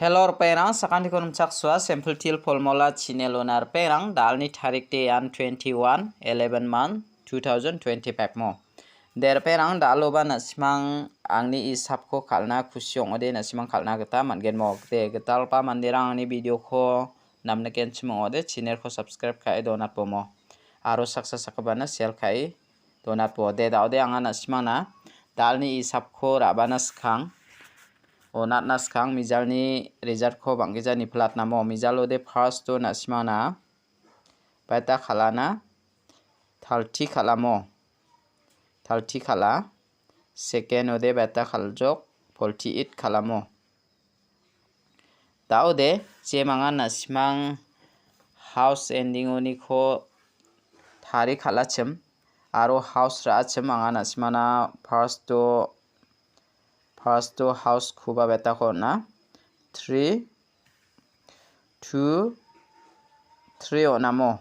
Hello perang sakan dikonum chakswa sample til polmola chinelonar perang dalni tarik de an 21 11 month 2025 mo der perang daloba nasmang angni isapko kalna khusyong ode nasmang kalna gata mangen mo de gatalpa mandirang angni video ko namna kenchmo ode channel ko subscribe kai donat pomo aro saksa sakabana share kai donat po de daude anga nasmana dalni isapko rabana skang onat naskang mijalni result ko banggijani platnamo mijalo de first to nasmana baita khalana 30 khalamo 30 khala second ode baita khaljok 48 khalamo daude jemanga nasmang house ending oni ko thari khalachim aro house ra achim anga nasmana first to house khuba beta ko na 3 2 3 onamo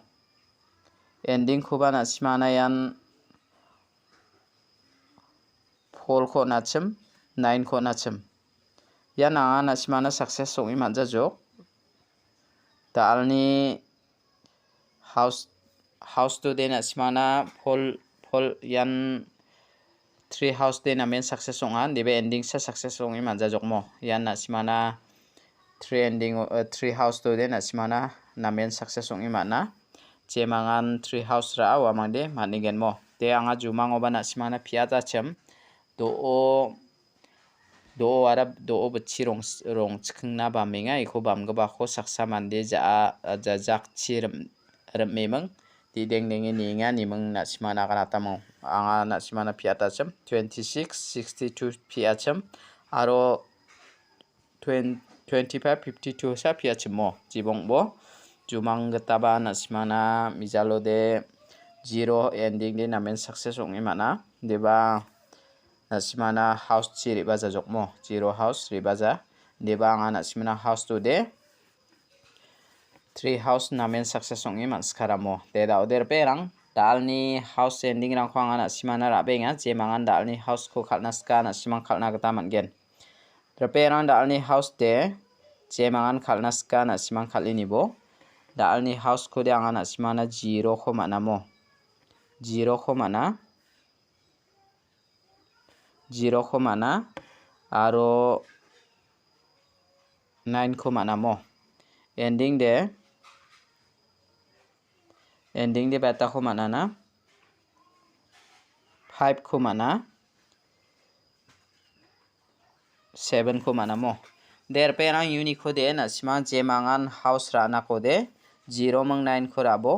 ending khuba na simana yan 4 ko nachim 9 ko nachim yan anga na simana success songi manja jok dalni house to de na simana pol yan 3 house de na main success songa debe ending sa success songi manja jokmo yan na simana 3 house to de na simana na main success songi mana jemangan 3 house ra awamangde manigen mo te anga jumang oba na simana piata chem do arab do bchi rong chkhngna ba menga iko bamga ba kho saksa mande ja jak chirim memang di deng-dengi ninga nimang na simana kanatamo anga na simana piata chem 26 62 piachem aro 25 52 sa piachem mo jibong bo jumang getaba na simana mijalo de 0 ending de namen success ongi mana deba na simana house chiri baza jokmo 0 house ribaza deba anga na simana house to de 3 house namen success ongi manskaramo de da oder perang dalni house ending rang khwanga na simana rabenga jemangan dalni house ko khalna ska na simang khalna gata mangen perang dalni house de jemangan khalna ska na simang khalini bo dalni house ko de anga na simana 0 ko manamo 0 ko mana 0 ko mana aro 9 ko manamo ending de beta ko mana na 5 ko mana 7 ko mana mo der perang unique ko de na simang jemangan house rana ko de 0 mang 9 ko rabo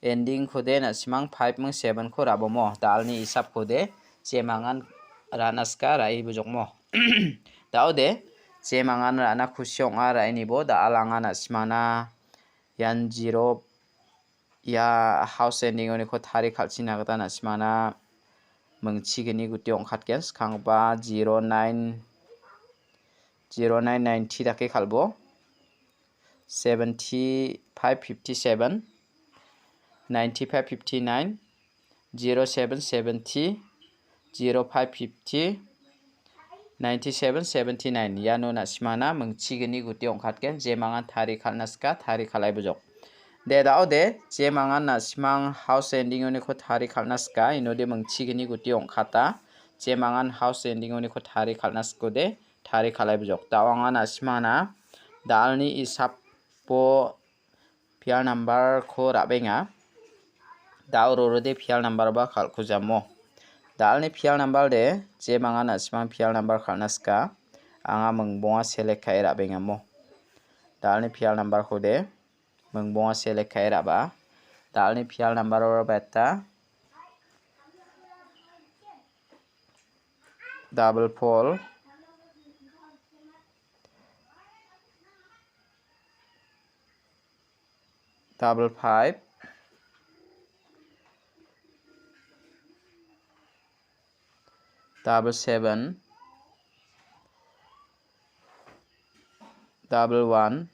ending ko de na simang 5 mang 7 ko rabo mo dalni isap ko de jemangan rana ska rai bujok mo daude jemangan rana khusyong a rai ni bo da alanga na simana yan 0 ya house ending oni ko thari khalchina gata na simana mungchigini guti ongkhatken skangba 0990 dake khalbo 7557 95 59 0770 0550 97 79 yano na simana mungchigini guti ongkhatken jemangan thari khalnaska thari khalai bujok de daude jemangan na simang house ending oni ko thari khalnaska inode mungchigini guti ongkhata jemangan house ending oni ko thari khalnasko de thari khalai bujok tawanga na simana dalni isap po pial number ko rabenga dauro de pial number ba khal khujamo dalni pial number de jemanga na simang pial number khalnaska anga mungbonga select kai rabenga mo dalni pial number ko de mungbonga select kai raba dalni pial number ora beta double pole double 5 double 7 double 1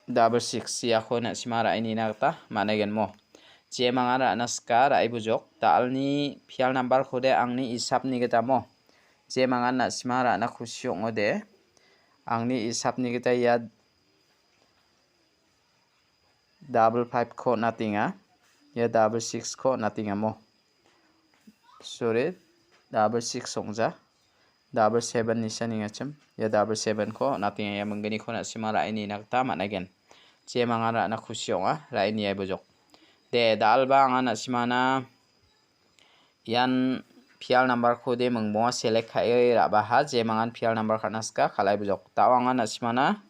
double 6 ya khona simara ini nagta managen mo je mangara naska rai bujok dalni pial number khode angni isapni gita mo je mangana simara na khusyong ode angni isapni gita ya 55 ko natinga ya 66 ko natinga mo sorry 66 songja 77 ni saninga chim ya 77 ko natinga ya menggani ko na simara ini nakta managen je mangara na khusyonga rai ni ai bujok de dalba anga na simana yan pial number khode mengbonga select khai raba ha je mangan pial number khanaska khalai bujok tawanga na simana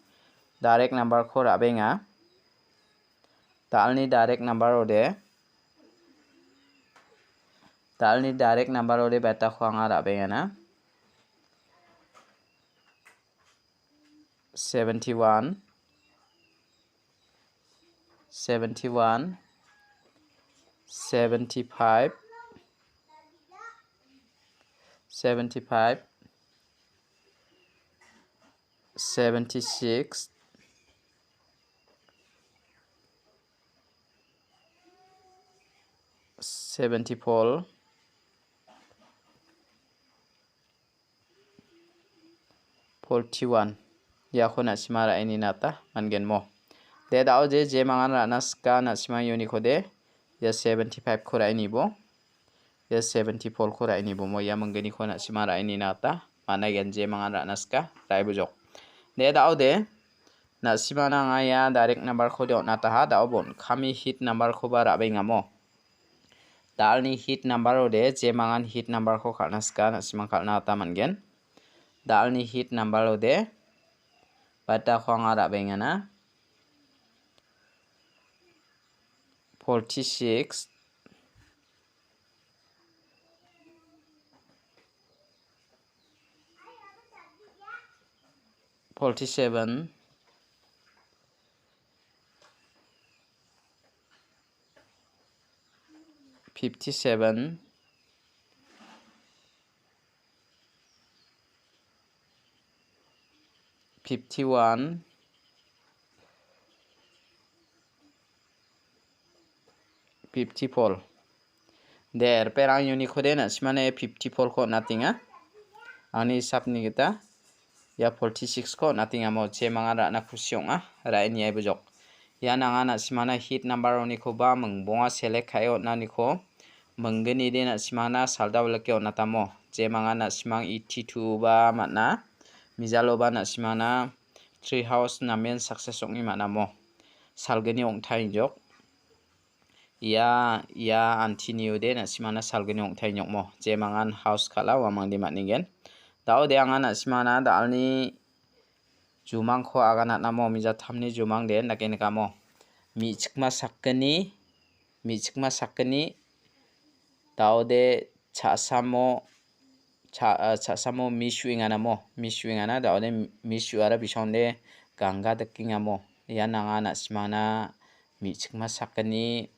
direct number kho rabenga dalni direct number ode beta khwanga rabenga na 71 75 76 74 41 ya khona simara ini nata mangen mo de dao je mangan rana ska na sima yoni khode ya 75 khora ini bo ya 74 khora ini bo mo ya mangeni khona simara ini nata mana gen je mangan rana ska rai bujok de dao de na simana nga ya direct number khode nata ha dao bon khami hit number khoba rabenga mo dalni hit number ode je mangan hit number kho khalna ska na simang khalna ta mangen dalni hit number ode bata khwanga rabenga na 46 47 57 51 54 der perang yuni khode na simane 54 ko natinga ani sapni kita ya 46 ko natinga mo je mangara na khusyonga rai ni ai bujok ya nanga na simana hit number oni ko ba mengbonga select khayo na ni ko menggeni de na simana salda leke onatamo je mangana simang 82 ba mana mijalo ba na simana tree house na main success ongni mana mo salgeni ongthai jok ya antiniu de na simana salgeni ongthai nyok mo je mangan house khala wa mangdi maningen dao de anga na simana dalni jumang kho agana na mo mija thamni jumang de nakene kamo mi chikma sakani dao de chasamo mishuingana mo mishuingana dao de mishuara bisonde ganga dekinga mo ya nanga na simana mi chikma sakani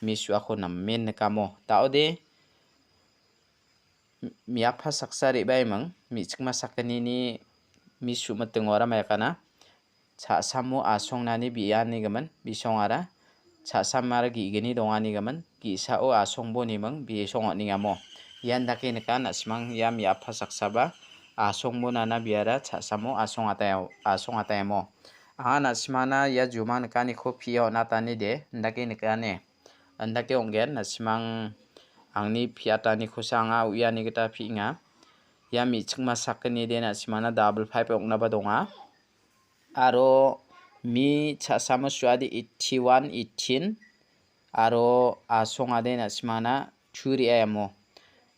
misua kho namen kamo dao de miapha saksari bai mang mi chikma sakani ni misu matengora mayakana chasamo asongnani biyani gaman bisongara chasamara gigeni dongani gaman gisao asongbo ni mang bisongo ningamo yan dake neka na simang ya miapha saksaba asongbo nana biara chasamo asong atayamo aha na simana ya juma neka ni khopiyo natani de ndake neka ne andake ongen na simang angni piatani khosanga uyani gita pinga ya mi chikma sakani de na simana 55 ongna ba donga aro mi chasamo suadi 81 18 aro asonga de na simana churi ayamo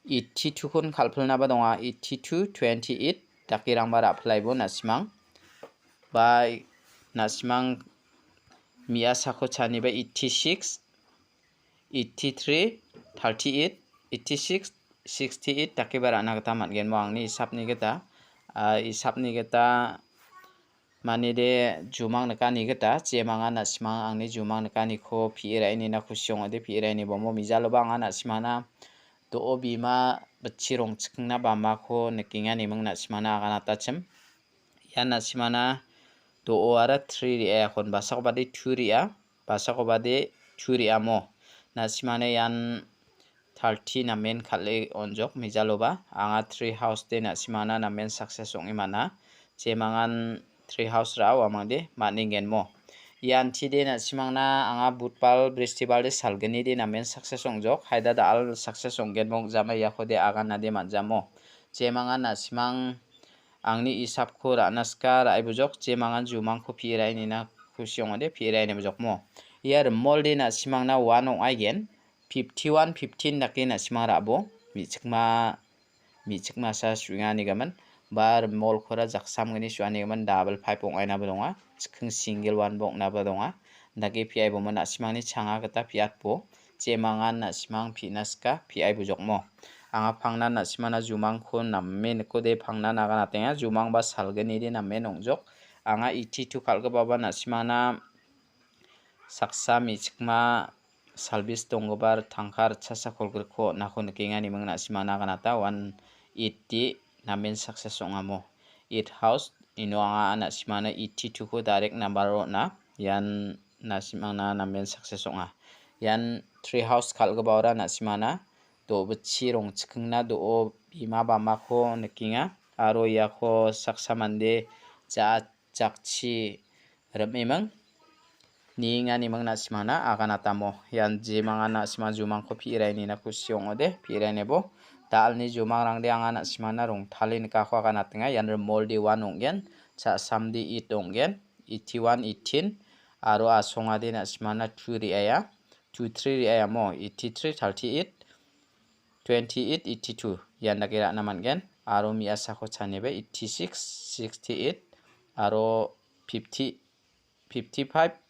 82 kun khalpulna ba donga 82 28 takirang bara applaibo na simang bai na simang mi asako chani ba 86 83 38 86 68 takibara nagata matgen mo angni isapni geta mani de jumang nakani geta je manga na simang angni jumang nakani kho phirai ni na khusyong ade phirai ni bomo mijalo banga na simana to obima bachirong chikna bama kho nakinga ni mang na simana agana tachim ya na simana to o ara 3 ri a khon basako bade 2 ri a basako bade 2 ri amo nasimane yan 30 namen khatle onjok mijaloba anga tree house de nasimana namen success ong imana jemangan tree house rao amangde maningen mo yan ti de nasimangna anga budpal bristibal de salgani de namen success ongjok haida da al success onggen mong jama yakhode agana de manjamo jemangan nasimang angni isapko ranaska raibujok jemangan jumangko pirai nina kusiongode pirai ne bujokmo yar molde nasimangna 1 ong aigen 51-15 nakina simang rabo michikma sa suingani gaman bar mol khora jaksam gani suani gaman double 5 ong aina bodonga khing single 1 bong na bodonga dagi pi bo man asimangni changa gata piat bo jemangan nasimang pinaska pi bujokmo anga phangna nasimana jumang ko namme ko de phangna naga natenga jumang ba salgani de namme nongjok anga 82 khalga baba nasimana saksa michikma salbis donggobar tangkar chasa kolgrko nako nikingani mong nasimana ganata 180 namen success ongamo 8 house ino anga nasimana 82 ko direct number na yan nasimana namen success onga yan 3 house khalga bawra nasimana do bchi rong chikingna do bima bama ko nikinga aro yako saksa mande ja jakchi rememang Niingani mang nasimana aganatamo yan jemanga nasima jumang ko pirai ni na kusiong ode pirai nebo dal ni jumang rang de anga nasimana rong thalin ka khwa ganatenga yan moldi 1 onggen cha samdi 8 onggen 81 18 aro asonga de nasimana 2 ri aya 23 ri aya mo 83 38 28 82 yan nakira namangen aro mi asa ko chanebe 86 68 aro 50 55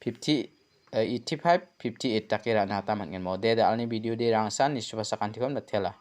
85 58 takira na taman gen mo de alni video de rangsan ni subasa kantikon batela